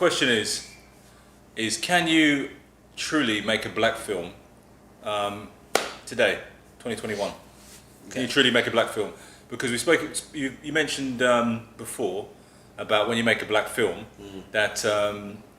question is can you truly make a black film today, 2021? Can you truly make a black film? Because we spoke, you mentioned before about when you make a black film that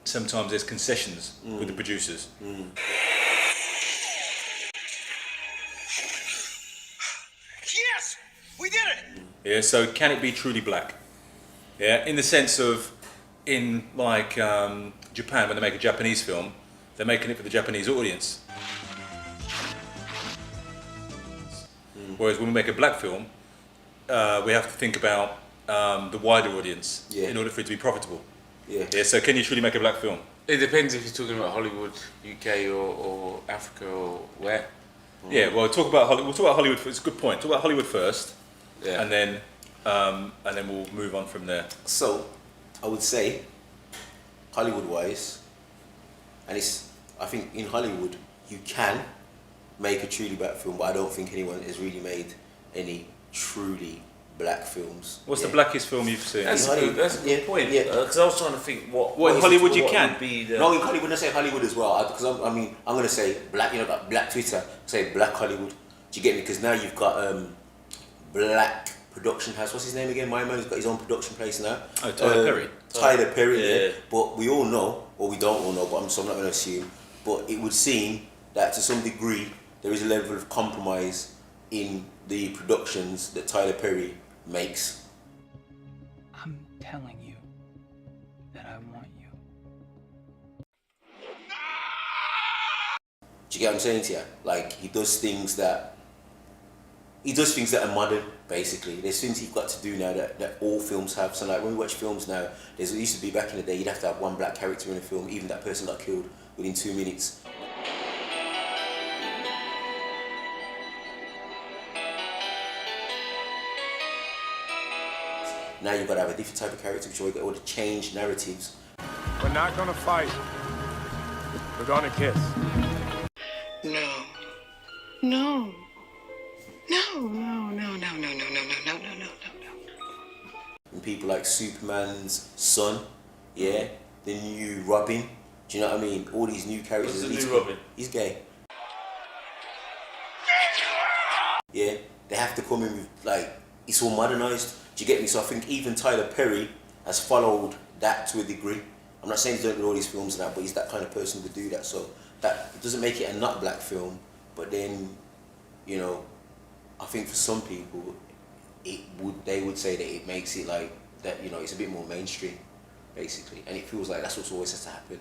sometimes there's concessions with the producers. Yes, we did it. Yeah, so can it be truly black? Yeah, in the sense of, in like Japan, when they make a Japanese film, they're making it for the Japanese audience. Whereas when we make a black film, we have to think about the wider audience in order for it to be profitable. Yeah. So can you truly make a black film? It depends if you're talking about Hollywood, UK, or Africa, or where. Yeah. Well, talk about Hollywood. We'll talk about Hollywood. It's a good point. Talk about Hollywood first, Yeah. and then we'll move on from there. So, I would say, Hollywood-wise, and I think in Hollywood you can make a truly black film, but I don't think anyone has really made any truly black films. What's the blackest film you've seen? That's a good point. Because I was trying to think what in Hollywood you can. Would be the... No, in Hollywood, I say Hollywood as well. Because I'm going to say black. You know, like black Twitter. Say black Hollywood. Do you get me? Because now you've got black production house. What's his name again? My man's got his own production place now. Oh, Tyler Perry. Tyler Perry. Yeah. But we all know, or we don't all know. But so I'm not going to assume. But it would seem that to some degree there is a level of compromise in the productions that Tyler Perry makes. I'm telling you that I want you. Do you get what I'm saying to you? Like, he does things that are modern, basically. There's things you've got to do now that all films have. So like when we watch films now, it used to be back in the day, you'd have to have one black character in a film, even that person got killed within 2 minutes. Now you've got to have a different type of character, which you've got all the changed narratives. We're not gonna fight. We're gonna kiss. No. No. No, no, no, no, no, no, no, no, no, no, no, no. And people like Superman's son, the new Robin. Do you know what I mean? All these new characters. What's the new Robin? He's gay. Yeah, they have to come in with, like, it's all modernized. Do you get me? So I think even Tyler Perry has followed that to a degree. I'm not saying he's doing all these films and that, but he's that kind of person to do that. So that doesn't make it a not black film, but then, you know, I think for some people, they would say that it makes it like that, you know, it's a bit more mainstream, basically, and it feels like that's what's always has to happen.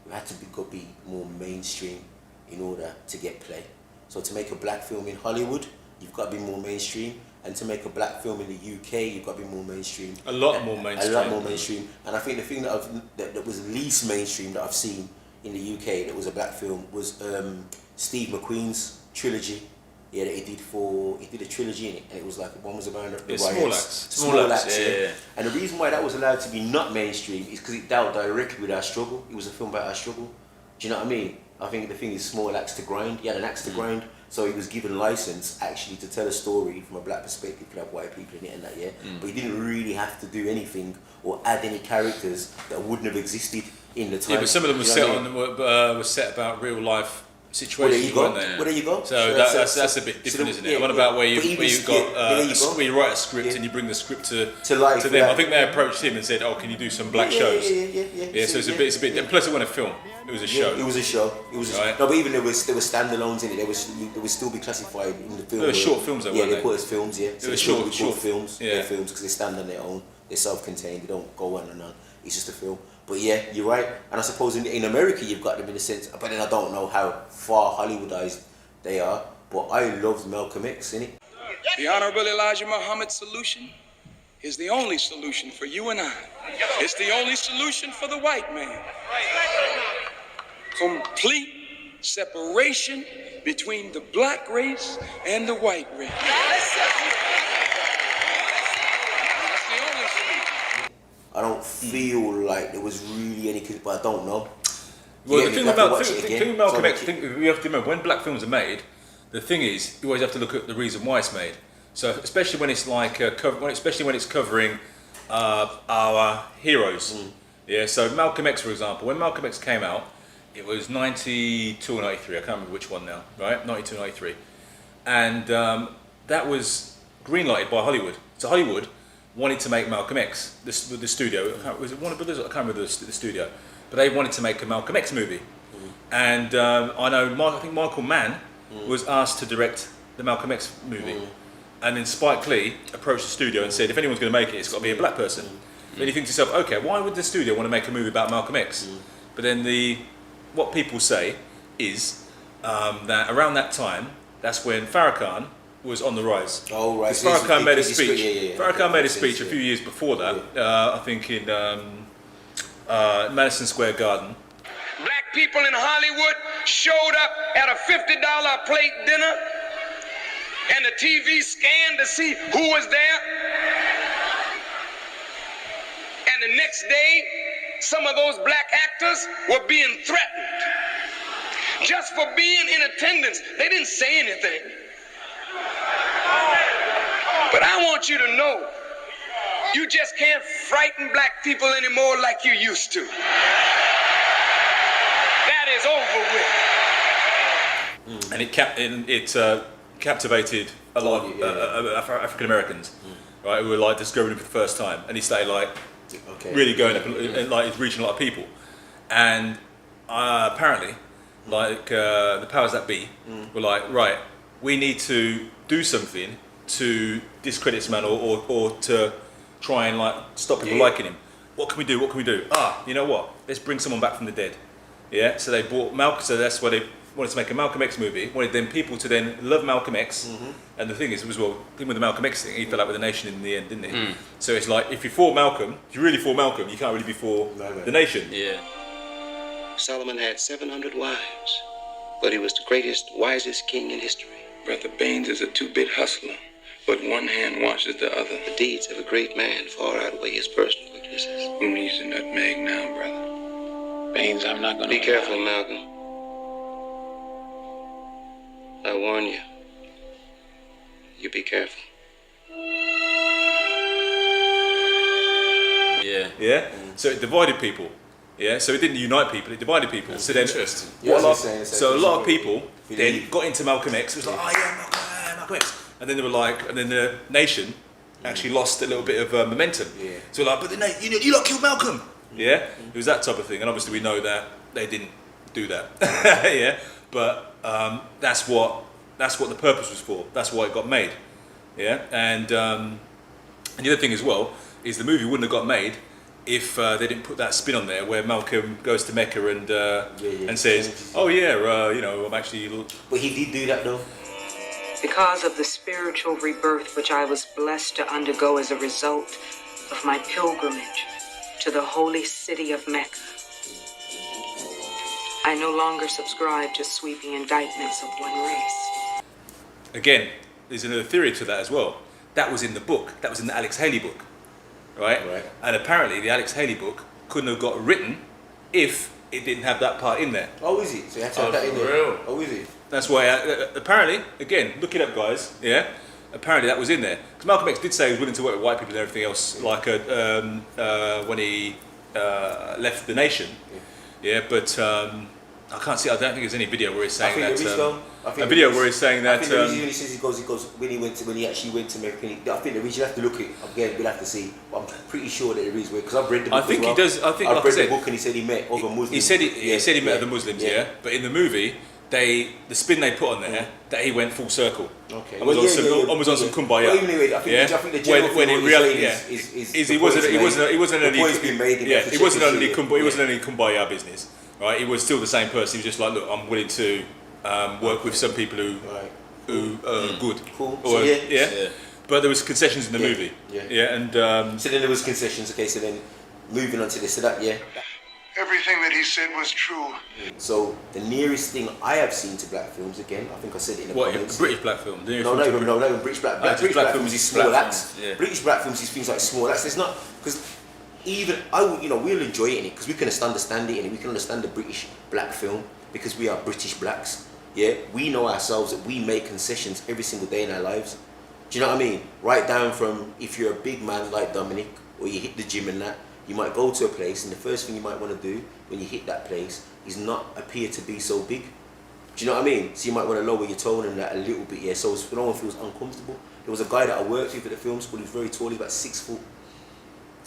You have to be more mainstream in order to get play. So to make a black film in Hollywood, you've got to be more mainstream, and to make a black film in the UK, you've got to be more mainstream. A lot more mainstream. A lot more mainstream. And I think the thing that was least mainstream that I've seen in the UK that was a black film was Steve McQueen's trilogy. Yeah, that he did a trilogy in it, and it was like, one was about the riots. Small Acts, yeah. And the reason why that was allowed to be not mainstream is because it dealt directly with our struggle. It was a film about our struggle. Do you know what I mean? I think the thing is small axe to grind. He had an axe to grind, so he was given license actually to tell a story from a black perspective, could have white people in it and that, But he didn't really have to do anything or add any characters that wouldn't have existed in the time. Yeah, but some of them were set about real life situations, weren't they? Well, there you go. So that's a bit different, isn't it? What about where you write a script and you bring the script to life to them? I think they approached him and said, "Oh, can you do some black shows?" Yeah. So it's a bit. Plus, it wasn't a film; it was a show. It was a show. No, but even there were standalones in it. They would still be classified in the film. They were short films, though, weren't they put as films. Yeah, they were short films. Yeah, they're films because they stand on their own. They're self-contained. They don't go on and on. It's just a film. But yeah, you're right. And I suppose in America you've got them in a sense, but then I don't know how far Hollywoodized they are. But I loved Malcolm X, innit? The Honorable Elijah Muhammad's solution is the only solution for you and I. It's the only solution for the white man. Complete separation between the black race and the white race. I don't feel like there was really any, but I don't know. Well, the thing about Malcolm X, we have to remember when black films are made, the thing is you always have to look at the reason why it's made. So especially when it's like especially when it's covering our heroes. Yeah, so Malcolm X, for example, when Malcolm X came out, it was 92 or 93, I can't remember which one now, right? 92, 93. And that was greenlighted by Hollywood. So Hollywood wanted to make Malcolm X, the studio, was it Warner Brothers? I can't remember the studio, but they wanted to make a Malcolm X movie. And I know, I think Michael Mann was asked to direct the Malcolm X movie. And then Spike Lee approached the studio and said, if anyone's going to make it, it's got to be a black person. Then you think to yourself, okay, why would the studio want to make a movie about Malcolm X? But then what people say is that around that time, that's when Farrakhan was on the rise. Oh, right. Because Farrakhan made a speech. Farrakhan made a Makes speech sense, a few years before that, I think in Madison Square Garden. Black people in Hollywood showed up at a $50 a plate dinner, and the TV scanned to see who was there. And the next day, some of those black actors were being threatened just for being in attendance. They didn't say anything. But I want you to know, you just can't frighten black people anymore like you used to. That is over with. And it captivated a lot of African Americans, right, who were like discovering it for the first time. And he started like really going up and like he's reaching a lot of people. And apparently, like the powers that be were like, right, we need to do something to discredit this man or to try and like stop people liking him. What can we do? What can we do? You know what? Let's bring someone back from the dead. Yeah. So they brought Malcolm. So that's why they wanted to make a Malcolm X movie. Wanted then people to then love Malcolm X. And the thing is, with the Malcolm X thing, he fell out with the nation in the end, didn't he? So it's like if you're for Malcolm, if you're really for Malcolm, you can't really be for the nation. Yeah. Solomon had 700 wives, but he was the greatest, wisest king in history. Brother Baines is a two-bit hustler, but one hand washes the other. The deeds of a great man far outweigh his personal weaknesses. Who needs a nutmeg now, brother? Baines, I'm not gonna... Be careful, Malcolm. I warn you. You be careful. Yeah. Yeah. So it divided people. Yeah. So it didn't unite people. It divided people. So then, Interesting. so a lot of people then got into Malcolm X. It was like, oh yeah, Malcolm X. And then they were like, and then the nation actually lost a little bit of momentum. Yeah. So like, but you lot killed Malcolm. Yeah. It was that type of thing. And obviously we know that they didn't do that. Yeah. But that's what the purpose was for. That's why it got made. Yeah. And the other thing as well is the movie wouldn't have got made if they didn't put that spin on there where Malcolm goes to Mecca and says, oh yeah, you know, I'm actually... But he did do that though. Because of the spiritual rebirth which I was blessed to undergo as a result of my pilgrimage to the holy city of Mecca, I no longer subscribe to sweeping indictments of one race. Again, there's another theory to that as well. That was in the book. That was in the Alex Haley book. Right? And apparently the Alex Haley book couldn't have got written if it didn't have that part in there. Oh, is it? So you had to have that in there? Real? Oh, is it? That's why, apparently, again, look it up, guys. Yeah, apparently that was in there because Malcolm X did say he was willing to work with white people and everything else, like when he left the nation. Yeah, but I can't see. I don't think there's any video where he's saying that. A video where he's saying that. I think the reason he says he goes when he actually went to America. I think the reason you have to look it again. We'll have to see. But I'm pretty sure that there is because I've read the book. I think as well. he does. I think I've read the book and he said he met other Muslims. He said he met other Muslims. Yeah, but in the movie. The spin they put on there that he went full circle. Okay. And was on some kumbaya. Well, anyway, I think the general when in reality, is he wasn't only kumbaya. He wasn't only kumbaya business, right? He was still the same person. He was just like, look, I'm willing to work with some people who are good. Cool. Or, yeah. But there was concessions in the movie. Yeah. And so then there was concessions. Okay. So then moving on to this, so that Everything that he said was true. So the nearest thing I have seen to black films, again, I think I said it in the comments. British black film? No, British black. British black films is small acts. Yeah. British black films is things like small acts. There's not because even we'll enjoy it in it because we can understand it and we can understand the British black film because we are British blacks. Yeah, we know ourselves that we make concessions every single day in our lives. Do you know what I mean? Right down from if you're a big man like Dominic or you hit the gym and that. You might go to a place, and the first thing you might want to do when you hit that place is not appear to be so big. Do you know what I mean? So you might want to lower your tone and that a little bit, yeah, so no one feels uncomfortable. There was a guy that I worked with at the film school, he was very tall, he was about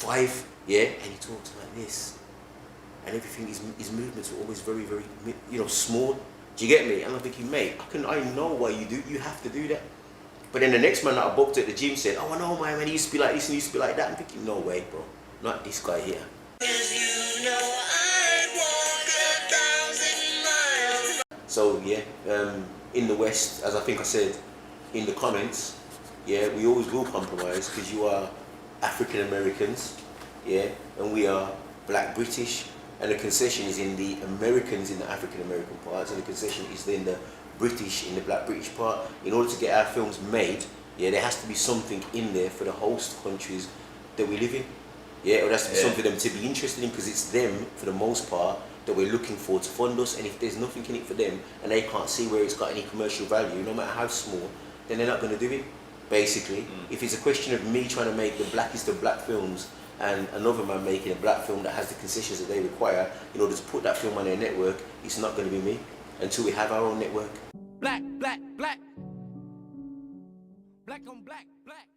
6'5", yeah, and he talks like this. And everything, his movements were always very, very, you know, small. Do you get me? And I'm thinking, mate, I know why you have to do that. But then the next man that I booked at the gym said, oh, I know, man, he used to be like this and he used to be like that. I'm thinking, no way, bro, not this guy here. So yeah, in the West, as I think I said in the comments, yeah, we always will compromise because you are African Americans, yeah, and we are Black British, and the concession is in the Americans in the African American parts, and the concession is in the British in the Black British part. In order to get our films made, yeah, there has to be something in there for the host countries that we live in. Yeah, it has to be something for them to be interested in, because it's them, for the most part, that we're looking for to fund us. And if there's nothing in it for them, and they can't see where it's got any commercial value, no matter how small, then they're not going to do it, basically. If it's a question of me trying to make the blackest of black films, and another man making a black film that has the concessions that they require in order to put that film on their network, it's not going to be me, until we have our own network. Black, black, black. Black on black, black.